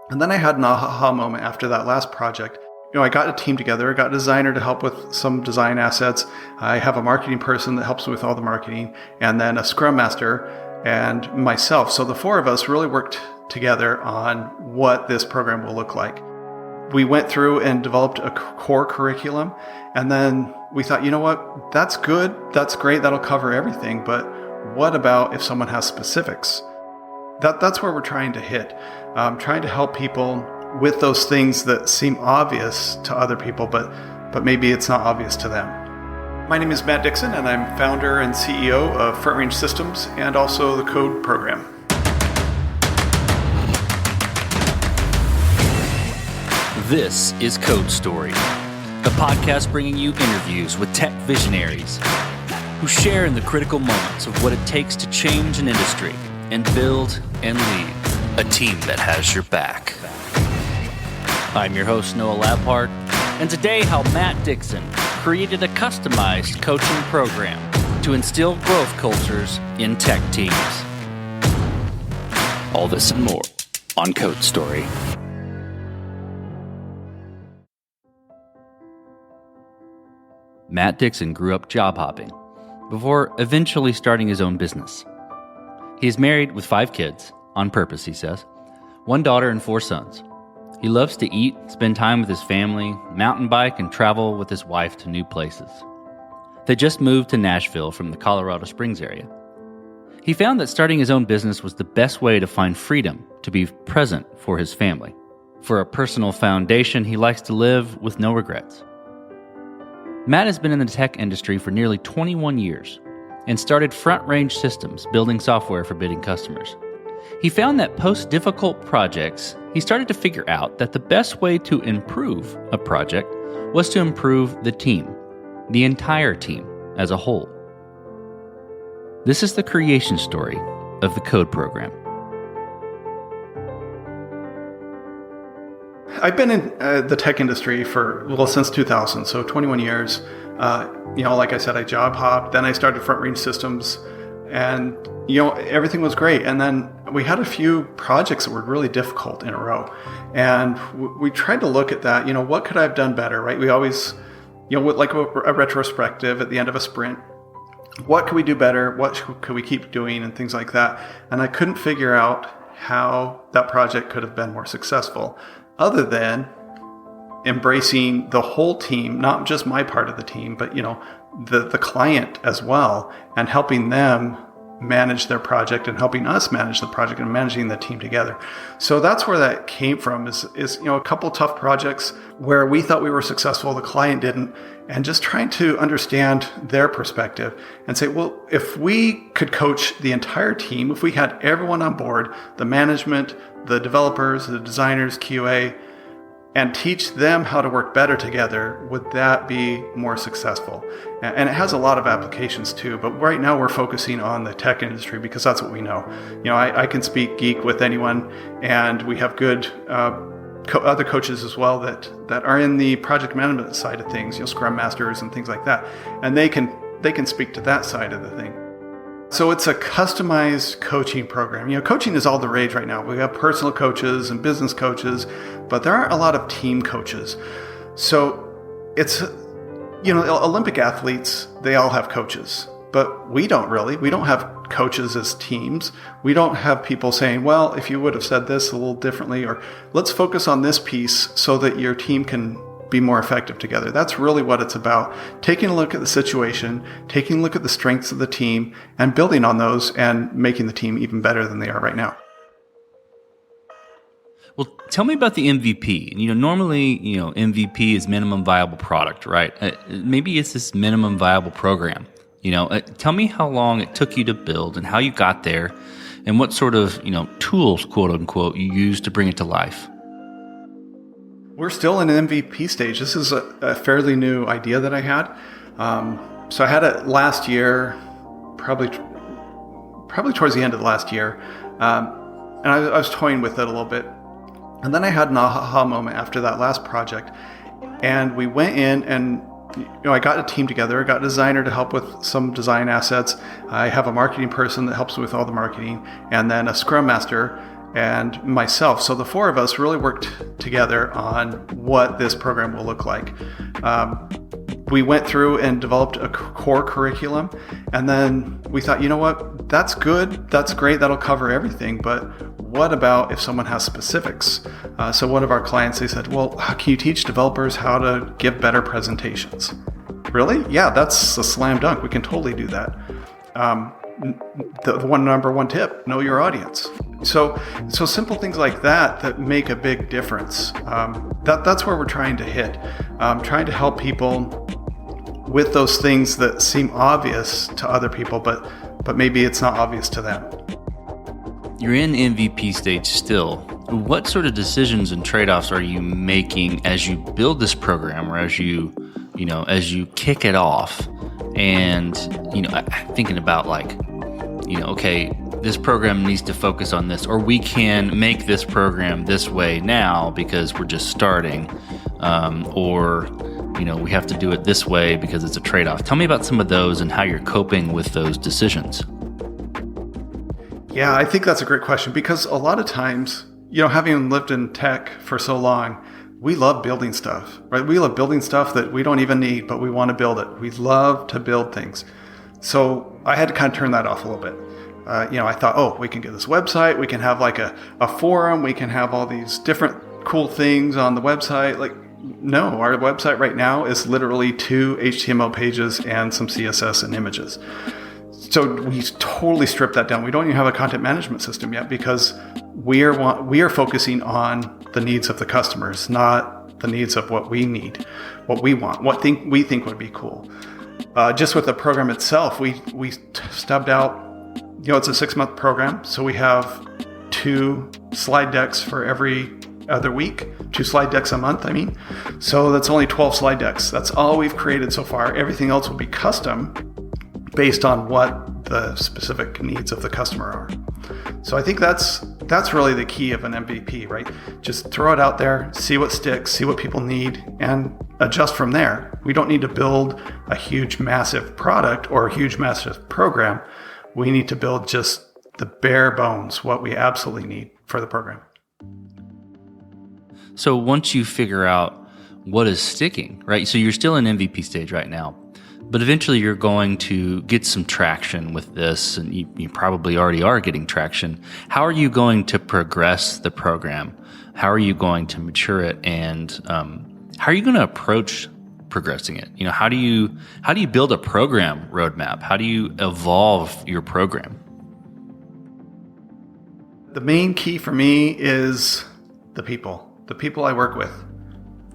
And then I had an aha moment after that last project. I got a team together. I got a designer to help with some design assets. I have a marketing person that helps me with all the marketing, and then a scrum master and myself. So the four of us really worked together on what this program will look like. We went through and developed a core curriculum, and then we thought, you know what, that's good, that's great, that'll cover everything, but what about if someone has specifics? That's where we're trying to hit, trying to help people with those things that seem obvious to other people, but maybe it's not obvious to them. My name is Matt Dixon, and I'm founder and CEO of Front Range Systems and also the Code program. This is Code Story, a podcast bringing you interviews with tech visionaries who share in the critical moments of what it takes to change an industry and build and lead a team that has your back. I'm your host, Noah Labhart, and today how Matt Dixon created a customized coaching program to instill growth cultures in tech teams. All this and more on Code Story. Matt Dixon grew up job hopping before eventually starting his own business. He is married with 5 kids, on purpose, he says, 1 daughter and 4 sons. He loves to eat, spend time with his family, mountain bike, and travel with his wife to new places. They just moved to Nashville from the Colorado Springs area. He found that starting his own business was the best way to find freedom to be present for his family. For a personal foundation, he likes to live with no regrets. Matt has been in the tech industry for nearly 21 years and started Front Range Systems, building software for bidding customers. He found that post-difficult projects, he started to figure out that the best way to improve a project was to improve the team, the entire team as a whole. This is the creation story of the Code program. I've been in the tech industry since 2000, so 21 years. Like I said, I job hopped, then I started Front Range Systems, and everything was great. And then we had a few projects that were really difficult in a row, and we tried to look at that. What could I have done better, right? We always, like a retrospective at the end of a sprint. What could we do better? What could we keep doing, and things like that. And I couldn't figure out how that project could have been more successful, other than embracing the whole team, not just my part of the team, but the client as well, and helping them manage their project and helping us manage the project and managing the team together. So that's where that came from, is a couple tough projects where we thought we were successful, the client didn't, and just trying to understand their perspective and say, well, if we could coach the entire team, if we had everyone on board, the management, the developers, the designers, QA, and teach them how to work better together, would that be more successful? And it has a lot of applications too, but right now we're focusing on the tech industry because that's what we know. I can speak geek with anyone, and we have good other coaches as well that are in the project management side of things, Scrum Masters and things like that, and they can speak to that side of the thing. So it's a customized coaching program. Coaching is all the rage right now. We have personal coaches and business coaches, but there aren't a lot of team coaches. So it's, Olympic athletes, they all have coaches, but we don't really. We don't have coaches as teams. We don't have people saying, well, if you would have said this a little differently, or let's focus on this piece so that your team can be more effective together. That's really what it's about. Taking a look at the situation, taking a look at the strengths of the team, and building on those and making the team even better than they are right now. Well, tell me about the MVP. Normally, MVP is minimum viable product, right? Maybe it's this minimum viable program. Tell me how long it took you to build and how you got there, and what sort of, tools, quote unquote, you used to bring it to life. We're still in an MVP stage. This is a fairly new idea that I had. So I had it last year, probably towards the end of the last year. And I was toying with it a little bit. And then I had an aha moment after that last project. And we went in and I got a team together. I got a designer to help with some design assets. I have a marketing person that helps with all the marketing, and then a scrum master. and myself. So the four of us really worked together on what this program will look like. We went through and developed a core curriculum, and then we thought, you know what, that's good, that's great, that'll cover everything, but what about if someone has specifics? So one of our clients, they said, well, how can you teach developers how to give better presentations? Really? Yeah, that's a slam dunk. We can totally do that. The number one tip, know your audience. So simple things like that make a big difference. That's where we're trying to hit. Trying to help people with those things that seem obvious to other people, but maybe it's not obvious to them. You're in MVP stage still. What sort of decisions and trade-offs are you making as you build this program, or as you kick it off? And, thinking about okay, this program needs to focus on this, or we can make this program this way now because we're just starting, or we have to do it this way because it's a trade-off. Tell me about some of those and how you're coping with those decisions. Yeah, I think that's a great question, because a lot of times, having lived in tech for so long, we love building stuff, right? We love building stuff that we don't even need, but we want to build it. We love to build things. So I had to kind of turn that off a little bit. I thought, we can get this website. We can have like a forum. We can have all these different cool things on the website. No, our website right now is literally 2 HTML pages and some CSS and images. So we totally stripped that down. We don't even have a content management system yet, because we are focusing on the needs of the customers, not the needs of what we need, what we want, we think would be cool. Just with the program itself, we stubbed out, it's a 6-month program. So we have 2 slide decks for every other week, 2 slide decks a month, So that's only 12 slide decks. That's all we've created so far. Everything else will be custom based on what the specific needs of the customer are. So I think that's really the key of an MVP, right? Just throw it out there, see what sticks, see what people need, and adjust from there. We don't need to build a huge, massive product or a huge, massive program. We need to build just the bare bones, what we absolutely need for the program. So once you figure out what is sticking, right? So you're still in MVP stage right now, but eventually you're going to get some traction with this, and you probably already are getting traction. How are you going to progress the program? How are you going to mature it? And how are you going to approach progressing it? How do you build a program roadmap? How do you evolve your program? The main key for me is the people I work with.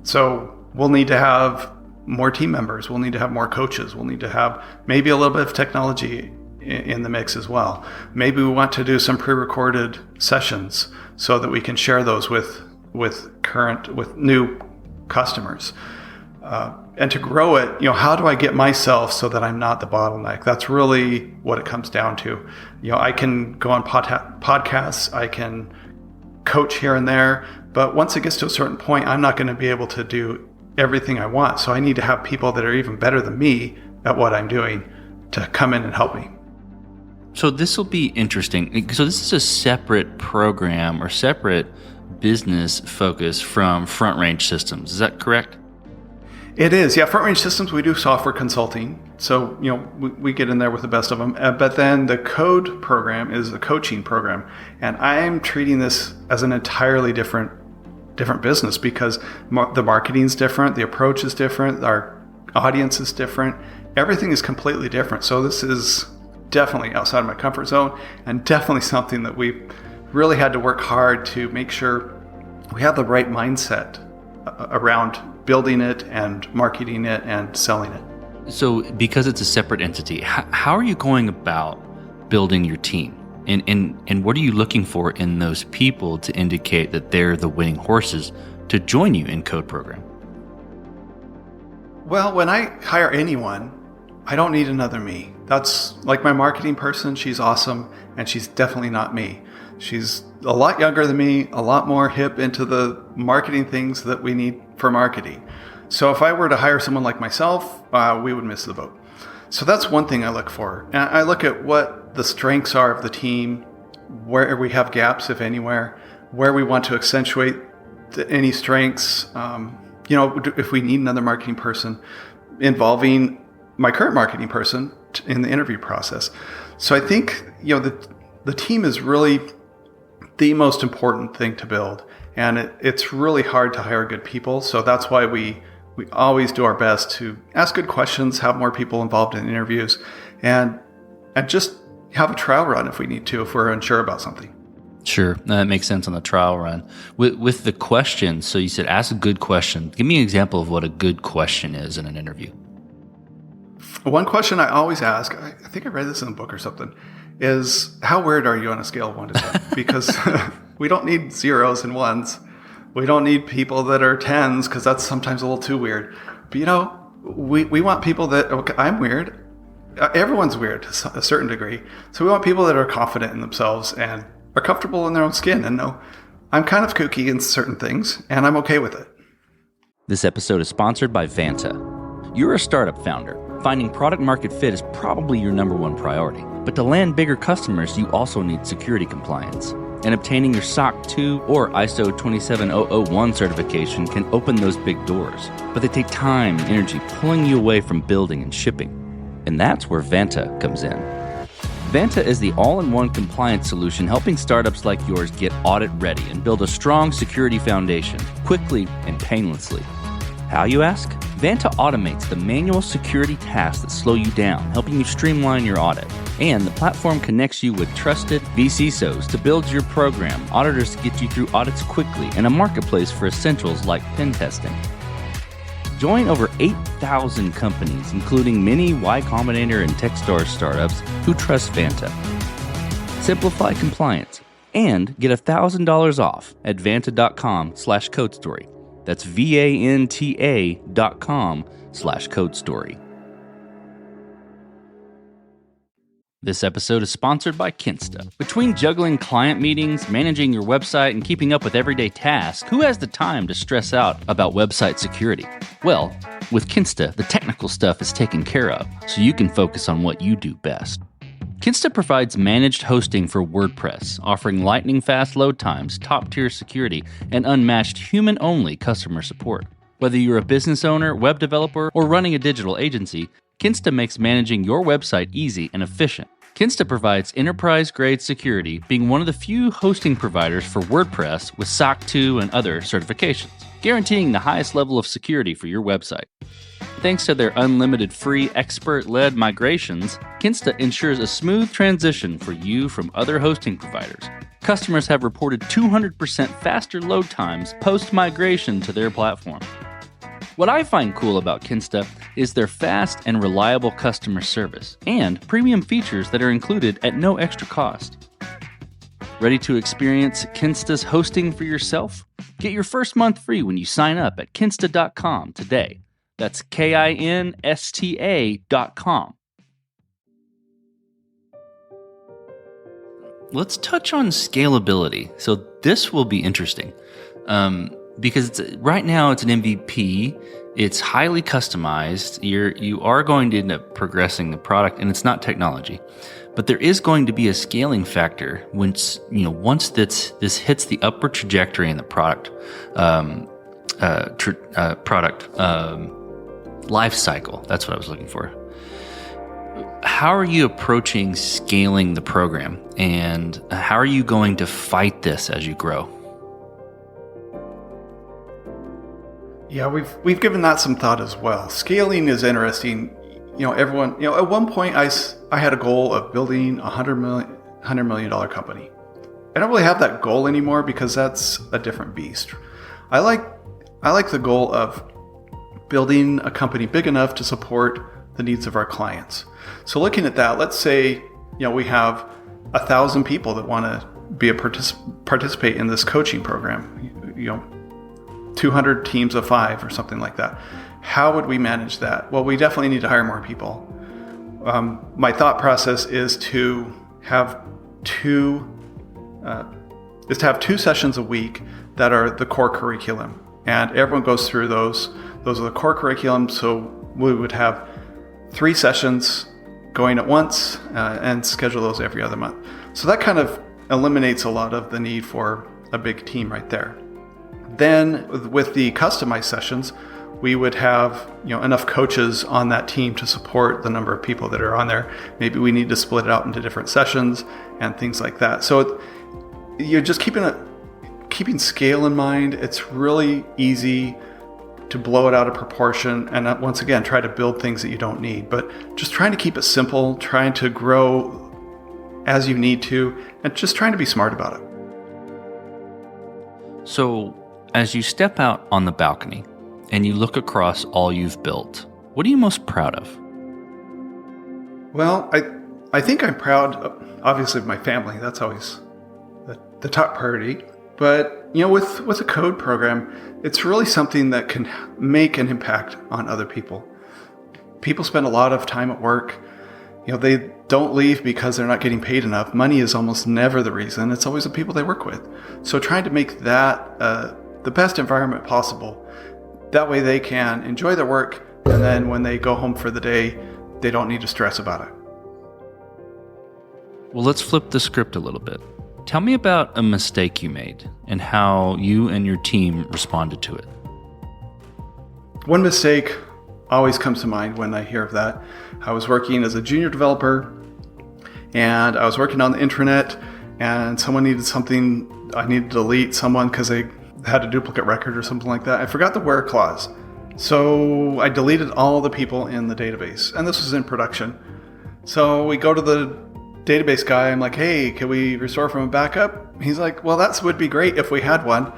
So we'll need to have more team members. We'll need to have more coaches. We'll need to have maybe a little bit of technology in the mix as well. Maybe we want to do some pre-recorded sessions so that we can share those with new customers. And to grow it, how do I get myself so that I'm not the bottleneck? That's really what it comes down to. I can go on podcasts, I can coach here and there, but once it gets to a certain point, I'm not going to be able to do everything I want. So I need to have people that are even better than me at what I'm doing to come in and help me. So this will be interesting. So this is a separate program or separate business focus from Front Range Systems. Is that correct? It is. Yeah. Front Range Systems, we do software consulting. So, we get in there with the best of them. But then the code program is a coaching program. And I'm treating this as an entirely different business, because the marketing's different, the approach is different, our audience is different, everything is completely different. So this is definitely outside of my comfort zone, and definitely something that we really had to work hard to make sure we have the right mindset around building it and marketing it and selling it. So because it's a separate entity, how are you going about building your team? And what are you looking for in those people to indicate that they're the winning horses to join you in Code Program? Well, when I hire anyone, I don't need another me. That's like my marketing person. She's awesome, and she's definitely not me. She's a lot younger than me, a lot more hip into the marketing things that we need for marketing. So if I were to hire someone like myself, we would miss the boat. So that's one thing I look for. And I look at what the strengths are of the team, where we have gaps, if anywhere, where we want to accentuate any strengths. If we need another marketing person, involving my current marketing person in the interview process. So I think, the team is really the most important thing to build. And it's really hard to hire good people. So that's why we always do our best to ask good questions, have more people involved in interviews, and just have a trial run if we need to, if we're unsure about something. Sure. That makes sense on the trial run. With the questions, so you said ask a good question. Give me an example of what a good question is in an interview. One question I always ask, I think I read this in a book or something, is how weird are you on a scale of 1 to 10? Because we don't need zeros and ones. We don't need people that are 10s, because that's sometimes a little too weird. But, we want people that, okay, I'm weird. Everyone's weird to a certain degree. So we want people that are confident in themselves and are comfortable in their own skin and know I'm kind of kooky in certain things, and I'm okay with it. This episode is sponsored by Vanta. You're a startup founder. Finding product market fit is probably your number one priority. But to land bigger customers, you also need security compliance. And obtaining your SOC 2 or ISO 27001 certification can open those big doors. But they take time and energy pulling you away from building and shipping. And that's where Vanta comes in. Vanta is the all-in-one compliance solution helping startups like yours get audit ready and build a strong security foundation quickly and painlessly. How, you ask? Vanta automates the manual security tasks that slow you down, helping you streamline your audit. And the platform connects you with trusted vCISOs to build your program, auditors to get you through audits quickly, and a marketplace for essentials like pen testing. Join over 8,000 companies, including many Y Combinator and Techstars startups who trust Vanta. Simplify compliance and get $1,000 off at vanta.com/codestory. That's VANTA.com/codestory. This episode is sponsored by Kinsta. Between juggling client meetings, managing your website, and keeping up with everyday tasks, who has the time to stress out about website security? Well, with Kinsta, the technical stuff is taken care of, so you can focus on what you do best. Kinsta provides managed hosting for WordPress, offering lightning-fast load times, top-tier security, and unmatched human-only customer support. Whether you're a business owner, web developer, or running a digital agency, Kinsta makes managing your website easy and efficient. Kinsta provides enterprise-grade security, being one of the few hosting providers for WordPress with SOC 2 and other certifications, guaranteeing the highest level of security for your website. Thanks to their unlimited free expert-led migrations, Kinsta ensures a smooth transition for you from other hosting providers. Customers have reported 200% faster load times post-migration to their platform. What I find cool about Kinsta is their fast and reliable customer service and premium features that are included at no extra cost. Ready to experience Kinsta's hosting for yourself? Get your first month free when you sign up at kinsta.com today. That's KINSTA.com. Let's touch on scalability. So this will be interesting. Because right now it's an MVP, it's highly customized. You are going to end up progressing the product, and it's not technology, but there is going to be a scaling factor once this hits the upward trajectory in the product life cycle. That's what I was looking for. How are you approaching scaling the program, and how are you going to fight this as you grow? Yeah, we've given that some thought as well. Scaling is interesting. Everyone, at one point I had a goal of building a $100 million company. I don't really have that goal anymore because that's a different beast. I like the goal of building a company big enough to support the needs of our clients. So looking at that, let's say, we have 1,000 people that want to participate in this coaching program, 200 teams of 5 or something like that. How would we manage that? Well, we definitely need to hire more people. My thought process is to have two sessions a week that are the core curriculum, and everyone goes through those. Those are the core curriculum. So we would have 3 sessions going at once and schedule those every other month. So that kind of eliminates a lot of the need for a big team right there. Then with the customized sessions, we would have enough coaches on that team to support the number of people that are on there. Maybe we need to split it out into different sessions and things like that. So you're just keeping scale in mind. It's really easy to blow it out of proportion and once again try to build things that you don't need, but just trying to keep it simple, trying to grow as you need to, and just trying to be smart about it. So as you step out on the balcony and you look across all you've built, what are you most proud of? Well, I think I'm proud, obviously, of my family. That's always the top priority. But, with a code program, it's really something that can make an impact on other people. People spend a lot of time at work. They don't leave because they're not getting paid enough. Money is almost never the reason. It's always the people they work with. So trying to make that the best environment possible. That way they can enjoy their work, and then when they go home for the day, they don't need to stress about it. Well, let's flip the script a little bit. Tell me about a mistake you made and how you and your team responded to it. One mistake always comes to mind when I hear of that. I was working as a junior developer, and I was working on the intranet, and someone needed something. I needed to delete someone because they had a duplicate record or something like that. I forgot the where clause. So I deleted all the people in the database, and this was in production. So we go to the database guy. I'm like, hey, can we restore from a backup? He's like, well, that would be great if we had one.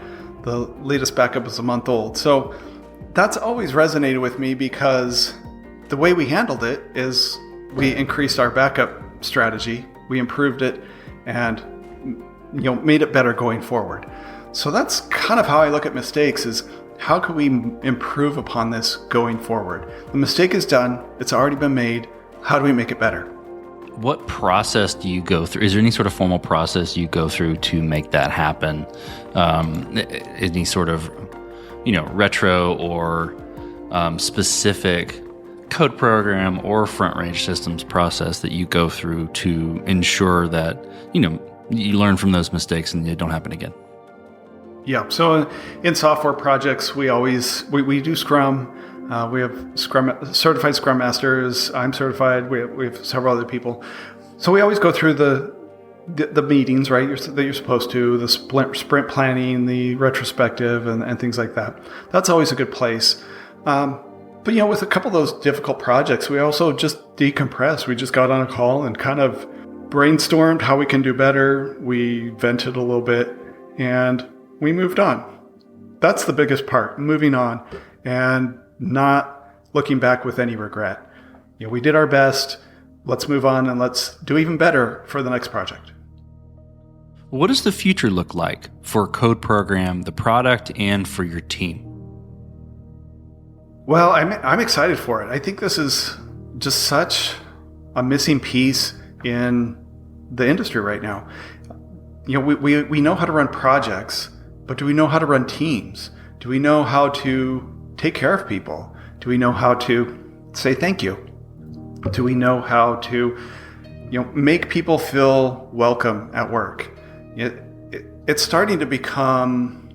The latest backup is a month old. So that's always resonated with me because the way we handled it is we increased our backup strategy. We improved it and made it better going forward. So that's kind of how I look at mistakes, is how can we improve upon this going forward? The mistake is done. It's already been made. How do we make it better? What process do you go through? Is there any sort of formal process you go through to make that happen? Any sort of, retro or specific code program or front range systems process that you go through to ensure that, you learn from those mistakes and they don't happen again? Yeah. So in software projects, we do Scrum. We have certified Scrum Masters. I'm certified. We have several other people. So we always go through the meetings, right? That you're supposed to, the sprint planning, the retrospective, and things like that. That's always a good place. But with a couple of those difficult projects, we also just decompressed. We just got on a call and kind of brainstormed how we can do better. We vented a little bit, and we moved on. That's the biggest part, moving on and not looking back with any regret. We did our best. Let's move on and let's do even better for the next project. What does the future look like for Code Program, the product, and for your team? Well, I'm excited for it. I think this is just such a missing piece in the industry right now. We know how to run projects, but do we know how to run teams? Do we know how to take care of people? Do we know how to say thank you? Do we know how to, make people feel welcome at work? It's starting to become,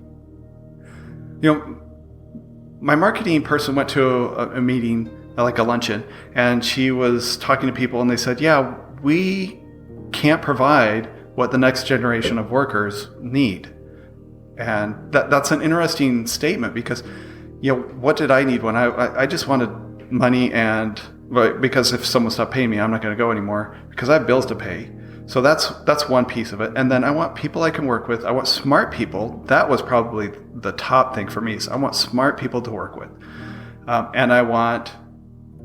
my marketing person went to a meeting, like a luncheon, and she was talking to people, and they said, yeah, we can't provide what the next generation of workers need. And that's an interesting statement because, what did I need when I just wanted money, and because if someone stopped paying me, I'm not going to go anymore because I have bills to pay. So that's one piece of it. And then I want people I can work with. I want smart people. That was probably the top thing for me. So I want smart people to work with. And I want,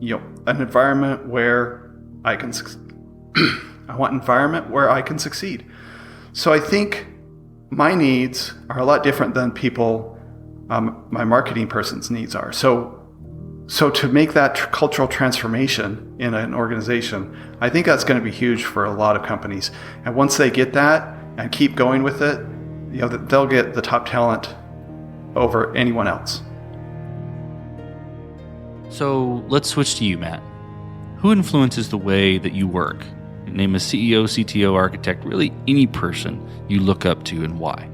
an environment where I can succeed. So I think my needs are a lot different than people, my marketing person's needs are. So to make that cultural transformation in an organization, I think that's going to be huge for a lot of companies. And once they get that and keep going with it, they'll get the top talent over anyone else. So let's switch to you, Matt. Who influences the way that you work? name a CEO, CTO, architect, really any person you look up to and why.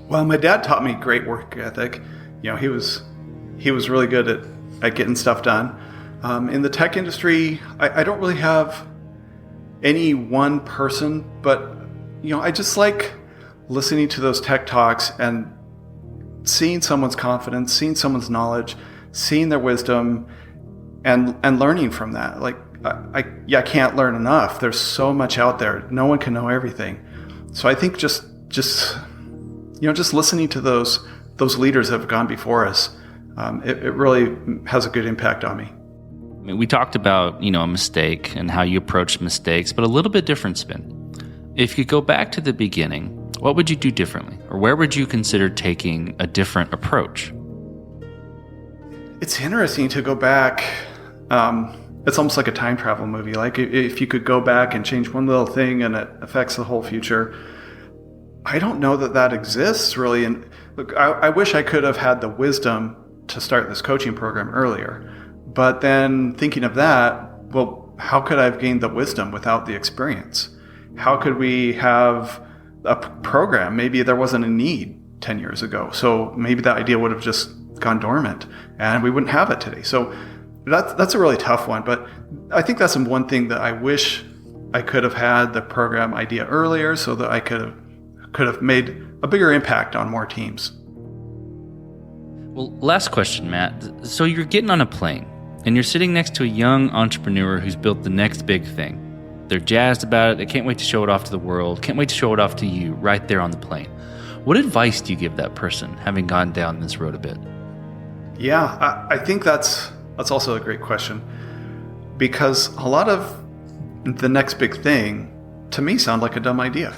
Well, my dad taught me great work ethic. He was really good at getting stuff done. In the tech industry, I don't really have any one person, but I just like listening to those tech talks and seeing someone's confidence, seeing someone's knowledge, seeing their wisdom, and learning from that. Like I can't learn enough. There's so much out there. No one can know everything. So I think just listening to those leaders that have gone before us, it really has a good impact on me. I mean, we talked about, a mistake and how you approach mistakes, but a little bit different spin. If you go back to the beginning, what would you do differently? Or where would you consider taking a different approach? It's interesting to go back. It's almost like a time travel movie. Like if you could go back and change one little thing and it affects the whole future. I don't know that exists really. And look, I wish I could have had the wisdom to start this coaching program earlier. But then thinking of that, well, how could I have gained the wisdom without the experience? How could we have a program? Maybe there wasn't a need 10 years ago. So maybe that idea would have just gone dormant and we wouldn't have it today. So that's a really tough one. But I think that's one thing that I wish I could have had the program idea earlier so that I could have made a bigger impact on more teams. Well, last question, Matt. So you're getting on a plane and you're sitting next to a young entrepreneur who's built the next big thing. They're jazzed about it. They can't wait to show it off to the world. Can't wait to show it off to you right there on the plane. What advice do you give that person, having gone down this road a bit? Yeah, I think that's also a great question, because a lot of the next big thing to me sound like a dumb idea.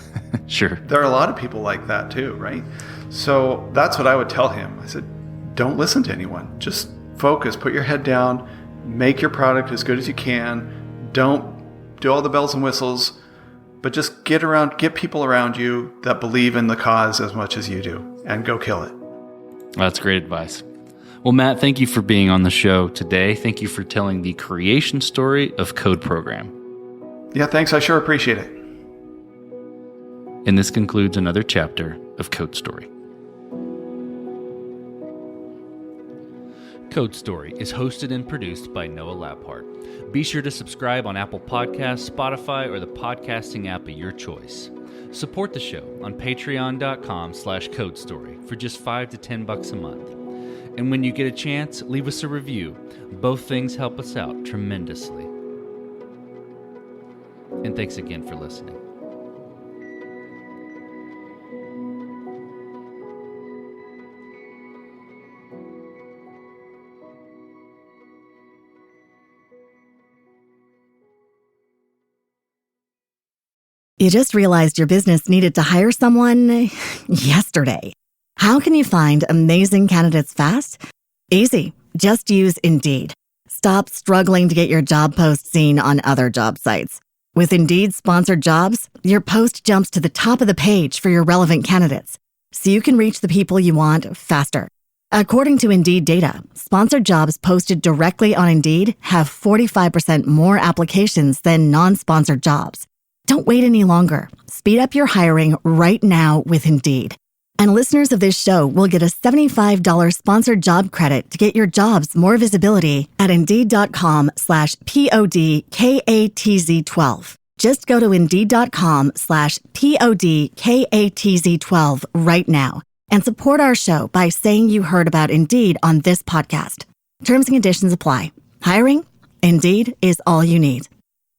Sure. There are a lot of people like that too, right? So that's what I would tell him. I said, don't listen to anyone. Just focus, put your head down, make your product as good as you can. Don't do all the bells and whistles, but just get people around you that believe in the cause as much as you do, and go kill it. That's great advice. Well, Matt, thank you for being on the show today. Thank you for telling the creation story of Code Program. Yeah, thanks. I sure appreciate it. And this concludes another chapter of Code Story. Code Story is hosted and produced by Noah Laphart. Be sure to subscribe on Apple Podcasts, Spotify, or the podcasting app of your choice. Support the show on patreon.com/codestory for just $5 to $10 a month. And when you get a chance, leave us a review. Both things help us out tremendously. And thanks again for listening. You just realized your business needed to hire someone yesterday. How can you find amazing candidates fast? Easy. Just use Indeed. Stop struggling to get your job post seen on other job sites. With Indeed sponsored jobs, your post jumps to the top of the page for your relevant candidates, so you can reach the people you want faster. According to Indeed data, sponsored jobs posted directly on Indeed have 45% more applications than non-sponsored jobs. Don't wait any longer. Speed up your hiring right now with Indeed. And listeners of this show will get a $75 sponsored job credit to get your jobs more visibility at Indeed.com/PODKATZ12. Just go to Indeed.com/PODKATZ12 right now and support our show by saying you heard about Indeed on this podcast. Terms and conditions apply. Hiring? Indeed is all you need.